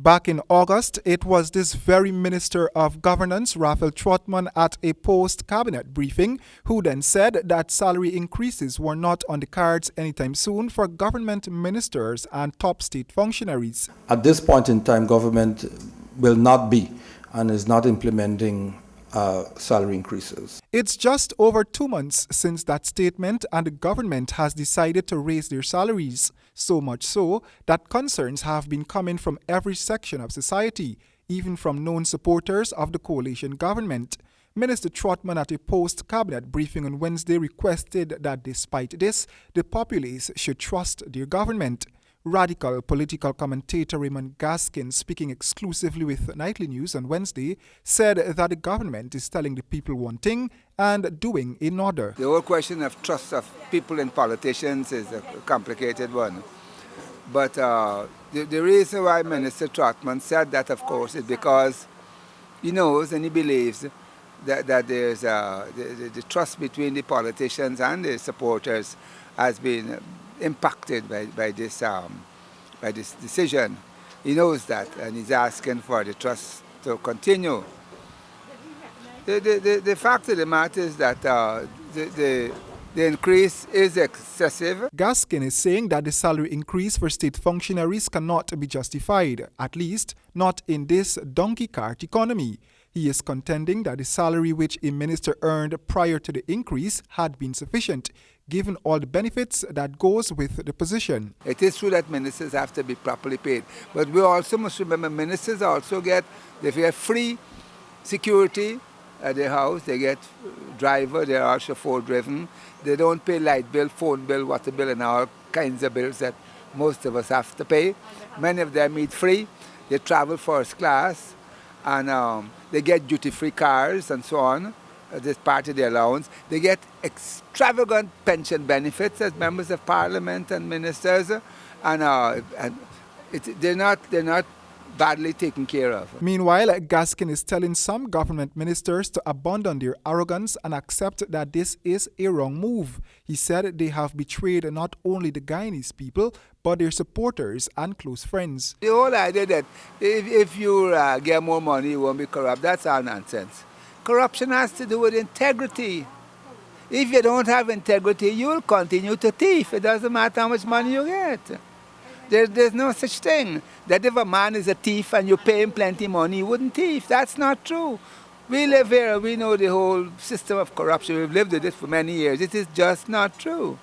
Back in August, it was this very Minister of Governance, Raphael Trotman, at a post-cabinet briefing, who then said that salary increases were not on the cards anytime soon for government ministers and top state functionaries. At this point in time, government will not be and is not implementing salary increases. It's just over 2 months since that statement, and the government has decided to raise their salaries. So much so that concerns have been coming from every section of society, even from known supporters of the coalition government. Minister Trotman at a post-cabinet briefing on Wednesday requested that despite this, the populace should trust their government. Radical political commentator Raymond Gaskin, speaking exclusively with Nightly News on Wednesday, said that the government is telling the people one thing and doing another. The whole question of trust of people in politicians is a complicated one. But the reason why Minister Trotman said that, of course, is because he knows and he believes that there's the trust between the politicians and the supporters has been impacted by this decision. He knows that, and he's asking for the trust to continue. The fact of the matter is that the increase is excessive. Gaskin is saying that the salary increase for state functionaries cannot be justified, at least not in this donkey cart economy. He is contending that the salary which a minister earned prior to the increase had been sufficient, given all the benefits that goes with the position. It is true that ministers have to be properly paid, but we also must remember ministers also get free security at their house, they get driver, they are chauffeur driven, they don't pay light bill, phone bill, water bill, and all kinds of bills that most of us have to pay. Many of them eat free, they travel first class, and they get duty-free cars and so on. This part of their allowance. They get extravagant pension benefits as members of parliament and ministers, and they're not badly taken care of. Meanwhile, Gaskin is telling some government ministers to abandon their arrogance and accept that this is a wrong move. He said they have betrayed not only the Guyanese people, but their supporters and close friends. The whole idea that if you get more money, you won't be corrupt, that's all nonsense. Corruption has to do with integrity. If you don't have integrity, you will continue to thief. It doesn't matter how much money you get. There's no such thing that if a man is a thief and you pay him plenty of money, he wouldn't thief. That's not true. We live here, we know the whole system of corruption. We've lived with this for many years. It is just not true.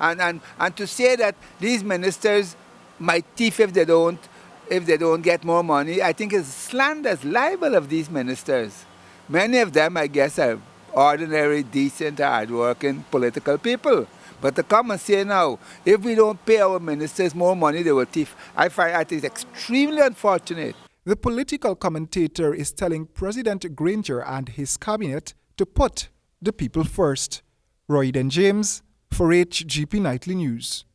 And to say that these ministers might thief if they don't get more money, I think is slanderous libel of these ministers. Many of them, I guess, are ordinary, decent, hard-working political people. But to come and say now, if we don't pay our ministers more money, they will thief, I find that is extremely unfortunate. The political commentator is telling President Granger and his cabinet to put the people first. Royden James for HGP Nightly News.